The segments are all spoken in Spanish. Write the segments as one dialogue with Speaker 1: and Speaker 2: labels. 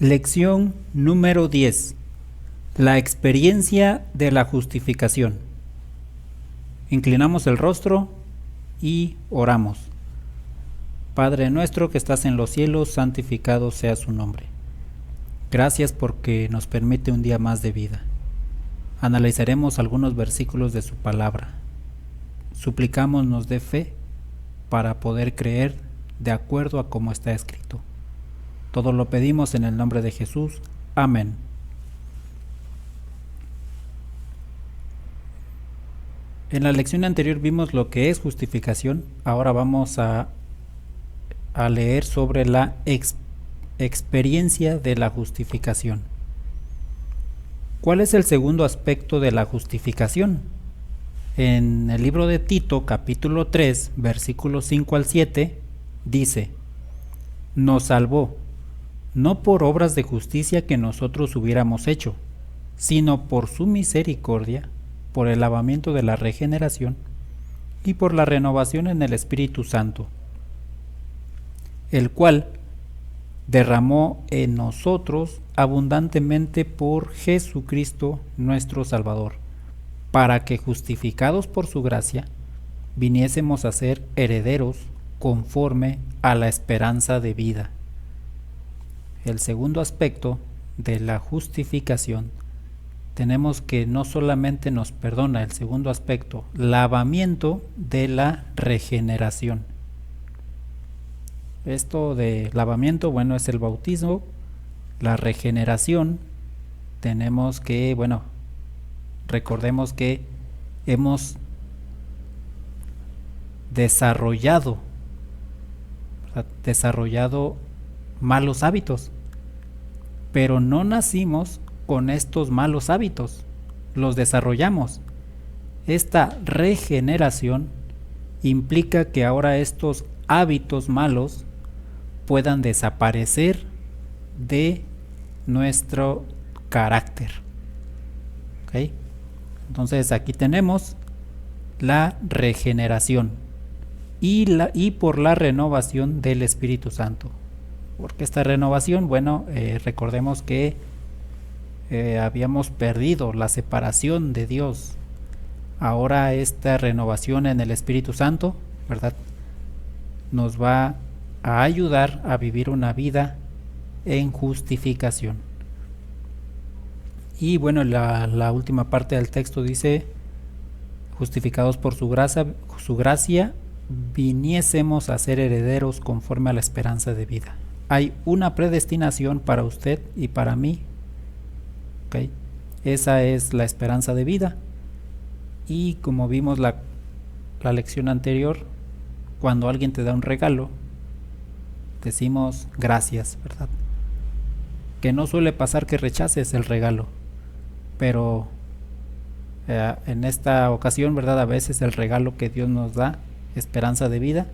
Speaker 1: Lección número 10. La experiencia de la justificación. Inclinamos el rostro y oramos. Padre nuestro que estás en los cielos, santificado sea su nombre. Gracias porque nos permite un día más de vida. Analizaremos algunos versículos de su palabra. Suplicamos nos dé fe para poder creer de acuerdo a como está escrito. Todo lo pedimos en el nombre de Jesús. Amén. En la lección anterior vimos lo que es justificación. Ahora vamos a leer sobre la experiencia de la justificación. ¿Cuál es el segundo aspecto de la justificación? En el libro de Tito, capítulo 3, versículos 5 al 7, dice: nos salvó, no por obras de justicia que nosotros hubiéramos hecho, sino por su misericordia, por el lavamiento de la regeneración y por la renovación en el Espíritu Santo, el cual derramó en nosotros abundantemente por Jesucristo nuestro Salvador, para que, justificados por su gracia, viniésemos a ser herederos conforme a la esperanza de vida. El segundo aspecto de la justificación, tenemos que no solamente nos perdona, el segundo aspecto, lavamiento de la regeneración. Esto de lavamiento, bueno, es el bautismo. La regeneración, tenemos que, bueno, recordemos que hemos desarrollado malos hábitos, pero no nacimos con estos malos hábitos, los desarrollamos. Esta regeneración implica que ahora estos hábitos malos puedan desaparecer de nuestro carácter. ¿Okay? Entonces aquí tenemos la regeneración y por la renovación del Espíritu Santo. Porque esta renovación, bueno, recordemos que habíamos perdido la separación de Dios. Ahora esta renovación en el Espíritu Santo, ¿verdad?, nos va a ayudar a vivir una vida en justificación. Y bueno, la última parte del texto dice: justificados por su gracia, viniésemos a ser herederos conforme a la esperanza de vida. Hay una predestinación para usted y para mí. ¿Okay? Esa es la esperanza de vida. Y como vimos la lección anterior, cuando alguien te da un regalo, decimos gracias, ¿verdad? Que no suele pasar que rechaces el regalo, pero en esta ocasión, ¿verdad?, a veces el regalo que Dios nos da, esperanza de vida,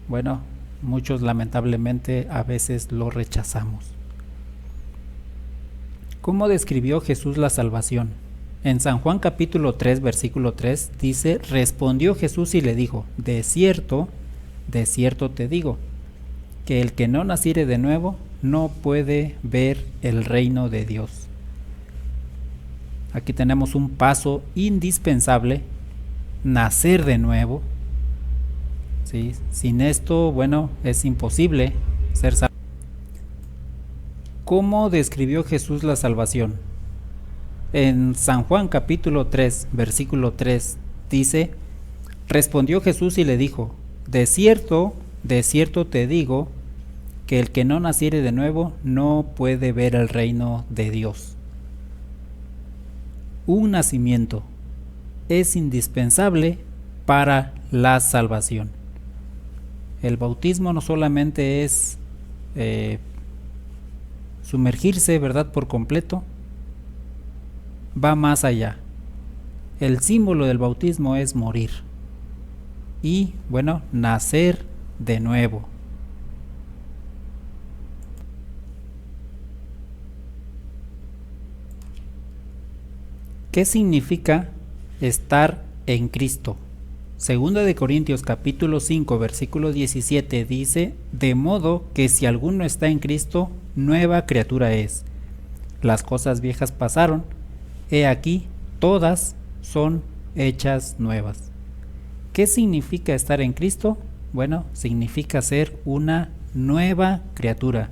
Speaker 1: bueno, muchos lamentablemente a veces lo rechazamos. ¿Cómo describió Jesús la salvación? En San Juan capítulo 3, versículo 3 dice: respondió Jesús y le dijo: de cierto te digo, que el que no naciere de nuevo no puede ver el reino de Dios. Aquí tenemos un paso indispensable: nacer de nuevo. ¿Sí? Sin esto, bueno, es imposible ser salvo. ¿Cómo describió Jesús la salvación? En San Juan capítulo 3, versículo 3 dice: respondió Jesús y le dijo: de cierto te digo, que el que no naciere de nuevo no puede ver el reino de Dios. Un nacimiento es indispensable para la salvación. El bautismo no solamente es sumergirse, ¿verdad?, por completo, va más allá. El símbolo del bautismo es morir y, bueno, nacer de nuevo. ¿Qué significa estar en Cristo? Segunda de Corintios capítulo 5 versículo 17 dice: de modo que si alguno está en Cristo, nueva criatura es. Las cosas viejas pasaron, he aquí, todas son hechas nuevas. ¿Qué significa estar en Cristo? Bueno, significa ser una nueva criatura.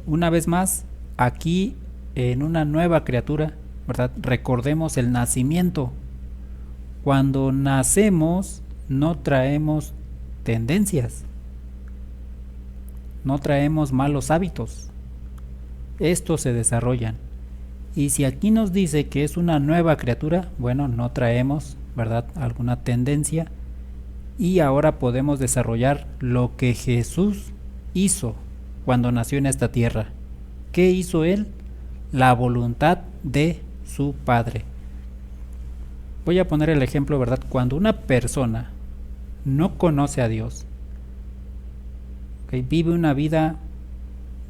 Speaker 1: Una vez más, aquí en una nueva criatura, ¿verdad? Recordemos el nacimiento. Cuando nacemos no traemos tendencias, no traemos malos hábitos. Estos se desarrollan. Y si aquí nos dice que es una nueva criatura, bueno, no traemos, ¿verdad?, alguna tendencia. Y ahora podemos desarrollar lo que Jesús hizo cuando nació en esta tierra. ¿Qué hizo Él? La voluntad de su Padre. Voy a poner el ejemplo, ¿verdad? Cuando una persona no conoce a Dios, vive una vida,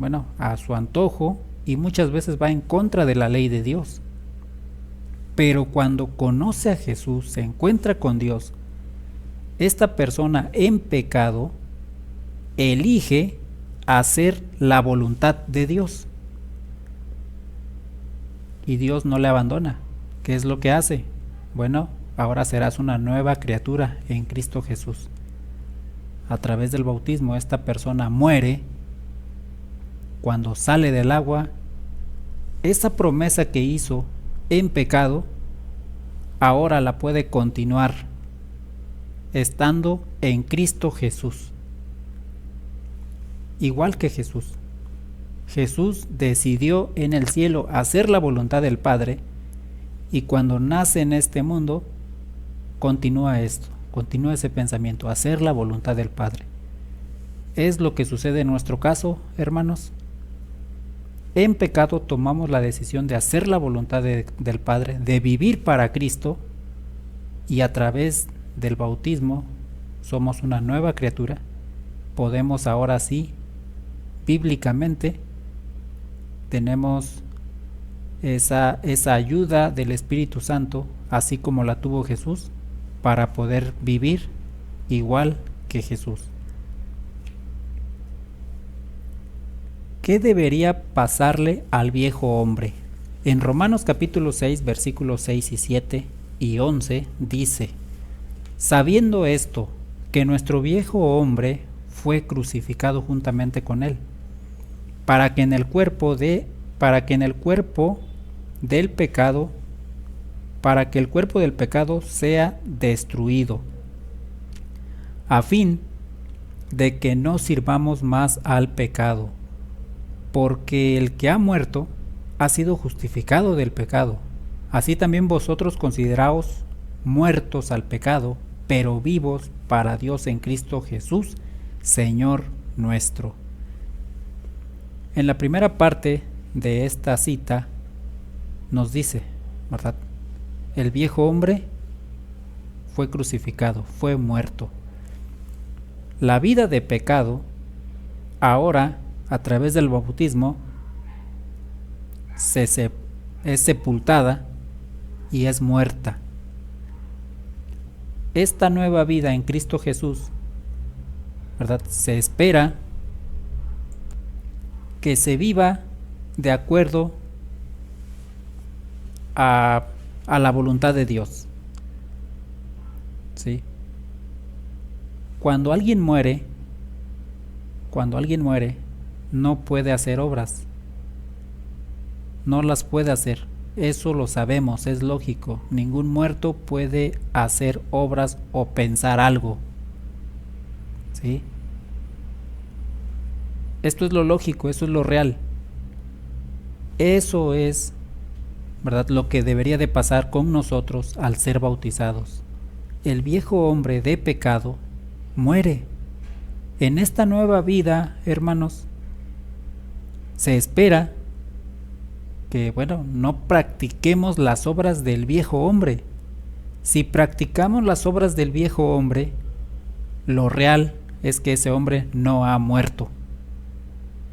Speaker 1: bueno, a su antojo y muchas veces va en contra de la ley de Dios. Pero cuando conoce a Jesús, se encuentra con Dios, esta persona en pecado elige hacer la voluntad de Dios. Y Dios no le abandona. ¿Qué es lo que hace? Bueno, ahora serás una nueva criatura en Cristo Jesús. A través del bautismo, esta persona muere. Cuando sale del agua, esa promesa que hizo en pecado, ahora la puede continuar estando en Cristo Jesús. Igual que Jesús. Jesús decidió en el cielo hacer la voluntad del Padre, y cuando nace en este mundo, continúa esto, continúa ese pensamiento, hacer la voluntad del Padre. Es lo que sucede en nuestro caso, hermanos. En pecado tomamos la decisión de hacer la voluntad del Padre, de vivir para Cristo, y a través del bautismo somos una nueva criatura. Podemos ahora sí, bíblicamente, tenemos esa ayuda del Espíritu Santo, así como la tuvo Jesús, para poder vivir igual que Jesús. ¿Qué debería pasarle al viejo hombre? En Romanos capítulo 6, versículos 6 y 7 y 11 dice: sabiendo esto, que nuestro viejo hombre fue crucificado juntamente con él, para que en el cuerpo del pecado, para que el cuerpo del pecado sea destruido, a fin de que no sirvamos más al pecado, porque el que ha muerto ha sido justificado del pecado. Así también vosotros consideraos muertos al pecado, pero vivos para Dios en Cristo Jesús, Señor nuestro. En la primera parte de esta cita nos dice, ¿verdad? El viejo hombre fue crucificado, fue muerto. La vida de pecado, ahora, a través del bautismo, es sepultada y es muerta. Esta nueva vida en Cristo Jesús, ¿verdad?, se espera que se viva de acuerdo a la voluntad de Dios. ¿Sí? Cuando alguien muere, no puede hacer obras. No las puede hacer. Eso lo sabemos, es lógico. Ningún muerto puede hacer obras o pensar algo. ¿Sí? Esto es lo lógico, eso es lo real. Eso es, ¿verdad?, lo que debería de pasar con nosotros al ser bautizados. El viejo hombre de pecado muere. En esta nueva vida, hermanos, se espera que, no practiquemos las obras del viejo hombre. Si practicamos las obras del viejo hombre, lo real es que ese hombre no ha muerto.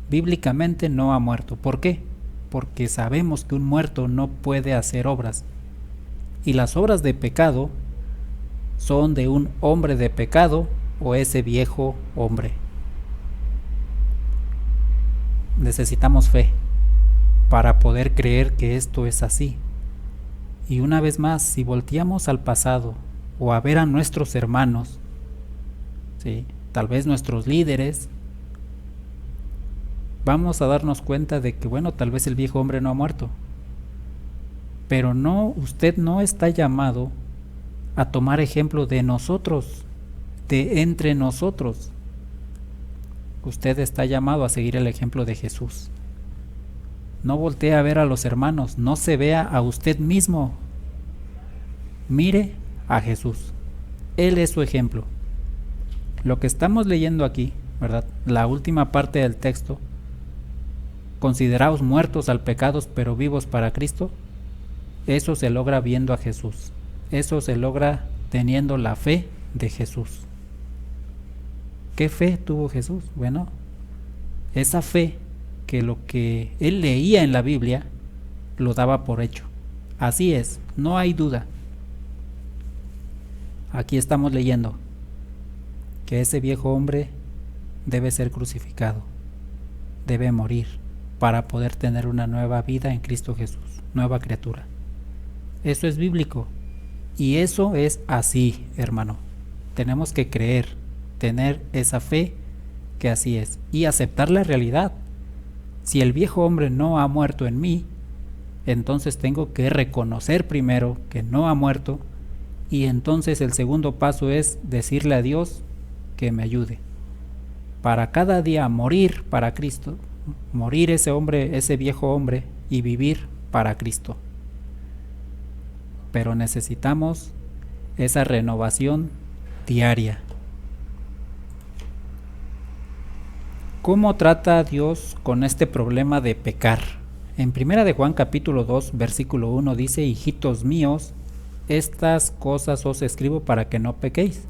Speaker 1: Bíblicamente no ha muerto. ¿Por qué? Porque sabemos que un muerto no puede hacer obras. Y las obras de pecado son de un hombre de pecado o ese viejo hombre. Necesitamos fe para poder creer que esto es así. Y una vez más, si volteamos al pasado o a ver a nuestros hermanos, ¿sí?, tal vez nuestros líderes, vamos a darnos cuenta de que, bueno, tal vez el viejo hombre no ha muerto. Pero no, usted no está llamado a tomar ejemplo de nosotros, de entre nosotros. Usted está llamado a seguir el ejemplo de Jesús. No voltee a ver a los hermanos, no se vea a usted mismo. Mire a Jesús. Él es su ejemplo. Lo que estamos leyendo aquí, ¿verdad?, la última parte del texto, consideraos muertos al pecado pero vivos para Cristo, eso se logra viendo a Jesús. Eso se logra teniendo la fe de Jesús. ¿Qué fe tuvo Jesús? Bueno, esa fe que lo que él leía en la Biblia lo daba por hecho. Así es, no hay duda. Aquí estamos leyendo que ese viejo hombre debe ser crucificado, debe morir para poder tener una nueva vida en Cristo Jesús, nueva criatura. Eso es bíblico y eso es así, hermano. Tenemos que creer, tener esa fe que así es y aceptar la realidad. Si el viejo hombre no ha muerto en mí, entonces tengo que reconocer primero que no ha muerto y entonces el segundo paso es decirle a Dios que me ayude para cada día morir para Cristo, morir ese hombre, ese viejo hombre y vivir para Cristo. Pero necesitamos esa renovación diaria. ¿Cómo trata Dios con este problema de pecar? En 1 de Juan capítulo 2 versículo 1 dice: hijitos míos, estas cosas os escribo para que no pequéis.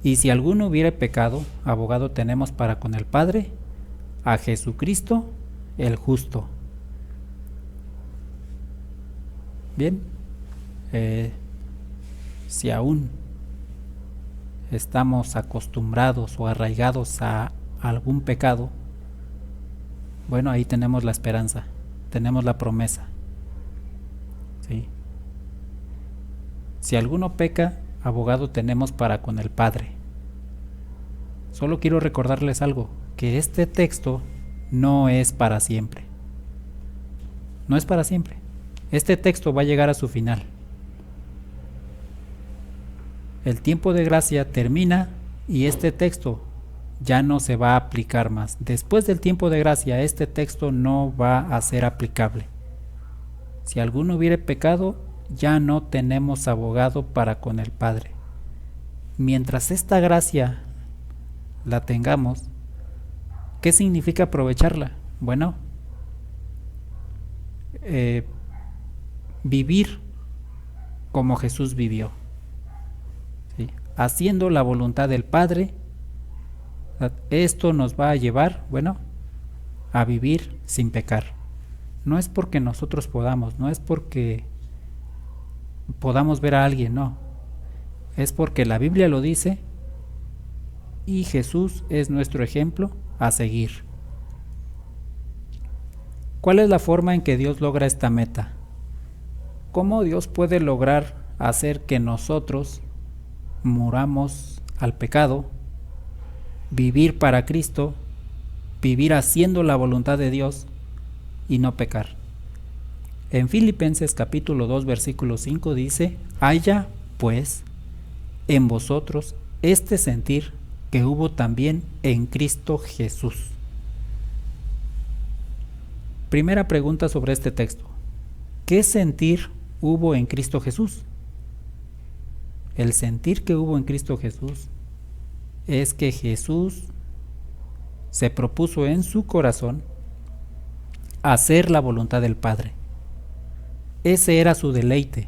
Speaker 1: Y si alguno hubiere pecado, abogado tenemos para con el Padre, a Jesucristo el justo. Bien, si aún estamos acostumbrados o arraigados a algún pecado, bueno, ahí tenemos la esperanza, tenemos la promesa, ¿sí? Si alguno peca, abogado tenemos para con el Padre. Solo quiero recordarles algo, que este texto no es para siempre. No es para siempre. Este texto va a llegar a su final. El tiempo de gracia termina y este texto ya no se va a aplicar más. Después del tiempo de gracia, este texto no va a ser aplicable. Si alguno hubiere pecado, ya no tenemos abogado para con el Padre. Mientras esta gracia la tengamos, ¿qué significa aprovecharla? Bueno, vivir como Jesús vivió, ¿sí?, haciendo la voluntad del Padre. Esto nos va a llevar, bueno, a vivir sin pecar. No es porque nosotros podamos, no es porque podamos ver a alguien, no. Es porque la Biblia lo dice y Jesús es nuestro ejemplo a seguir. ¿Cuál es la forma en que Dios logra esta meta? ¿Cómo Dios puede lograr hacer que nosotros muramos al pecado, vivir para Cristo, vivir haciendo la voluntad de Dios y no pecar? En Filipenses capítulo 2 versículo 5 dice: haya pues en vosotros este sentir que hubo también en Cristo Jesús. Primera pregunta sobre este texto: ¿qué sentir hubo en Cristo Jesús? El sentir que hubo en Cristo Jesús es que Jesús se propuso en su corazón hacer la voluntad del Padre. Ese era su deleite.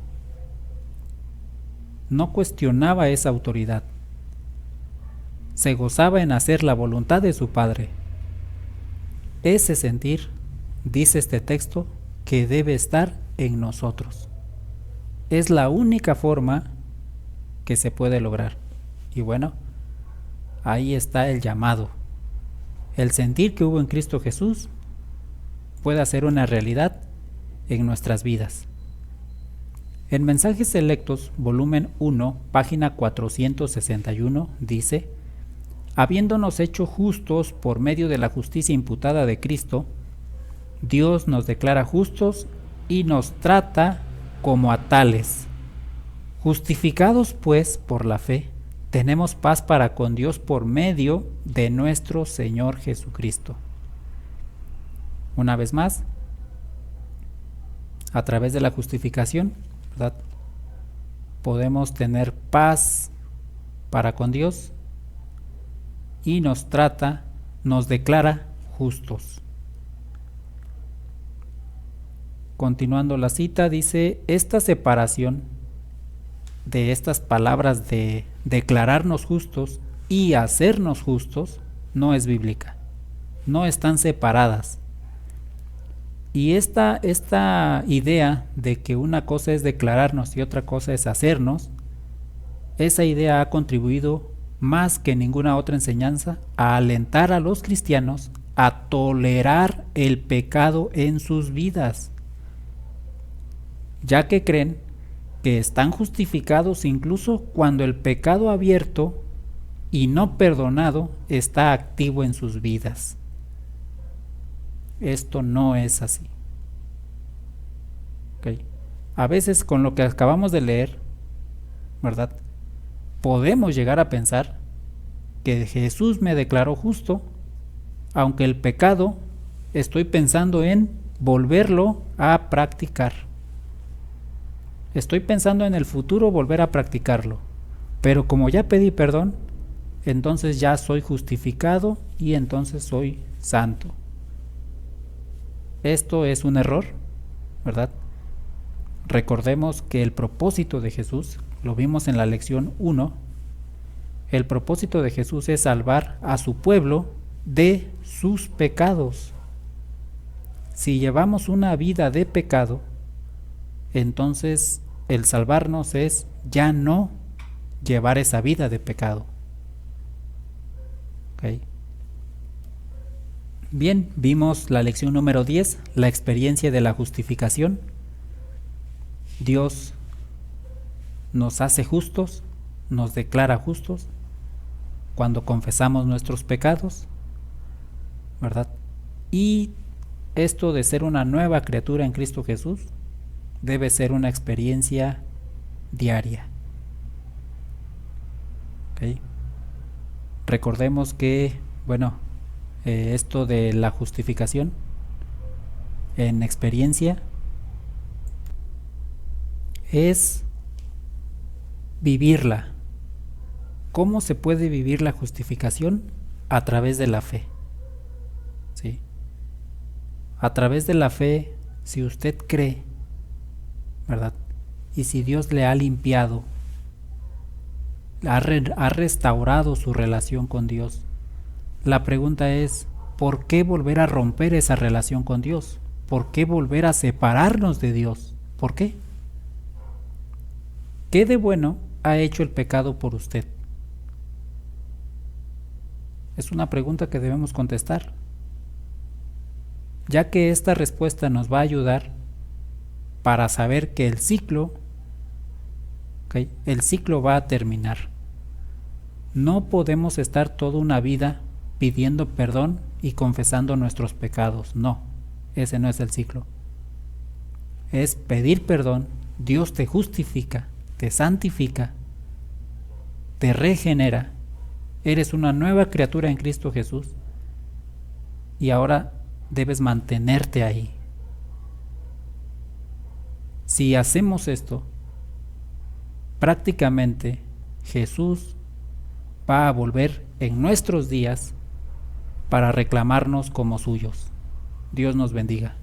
Speaker 1: No cuestionaba esa autoridad. Se gozaba en hacer la voluntad de su Padre. Ese sentir, dice este texto, que debe estar en nosotros. es la única forma que se puede lograr. Y bueno, ahí está el llamado. El sentir que hubo en Cristo Jesús puede ser una realidad en nuestras vidas. En Mensajes Selectos, volumen 1, página 461, dice: habiéndonos hecho justos por medio de la justicia imputada de Cristo, Dios nos declara justos y nos trata como a tales. Justificados pues por la fe, tenemos paz para con Dios por medio de nuestro Señor Jesucristo. Una vez más, a través de la justificación, ¿verdad?, podemos tener paz para con Dios y nos declara justos. Continuando la cita, dice: esta separación de estas palabras de declararnos justos y hacernos justos no es bíblica, no están separadas. Y esta idea de que una cosa es declararnos y otra cosa es hacernos, esa idea ha contribuido más que ninguna otra enseñanza a alentar a los cristianos a tolerar el pecado en sus vidas, ya que creen que están justificados incluso cuando el pecado abierto y no perdonado está activo en sus vidas. Esto no es así. Okay. A veces con lo que acabamos de leer, ¿verdad?, podemos llegar a pensar que Jesús me declaró justo, aunque el pecado estoy pensando en volverlo a practicar. Estoy pensando en el futuro volver a practicarlo, pero como ya pedí perdón, entonces ya soy justificado y entonces soy santo. Esto es un error, ¿verdad? Recordemos que el propósito de Jesús, lo vimos en la lección 1, el propósito de Jesús es salvar a su pueblo de sus pecados. Si llevamos una vida de pecado, entonces el salvarnos es ya no llevar esa vida de pecado. ¿Okay? Bien, vimos la lección número 10, la experiencia de la justificación. Dios nos hace justos, nos declara justos cuando confesamos nuestros pecados, ¿verdad? Y esto de ser una nueva criatura en Cristo Jesús debe ser una experiencia diaria. ¿Okay? Recordemos que, esto de la justificación en experiencia es vivirla. ¿Cómo se puede vivir la justificación? A través de la fe. ¿Sí? A través de la fe, si usted cree, ¿verdad?, y si Dios le ha limpiado, ha restaurado su relación con Dios, la pregunta es: ¿por qué volver a romper esa relación con Dios? ¿Por qué volver a separarnos de Dios? ¿Por qué? ¿Qué de bueno ha hecho el pecado por usted? Es una pregunta que debemos contestar, ya que esta respuesta nos va a ayudar para saber que el ciclo va a terminar. No podemos estar toda una vida pidiendo perdón y confesando nuestros pecados. No, ese no es el ciclo. Es pedir perdón, Dios te justifica, te santifica, te regenera, eres una nueva criatura en Cristo Jesús y ahora debes mantenerte ahí. Si hacemos esto, prácticamente Jesús va a volver en nuestros días para reclamarnos como suyos. Dios nos bendiga.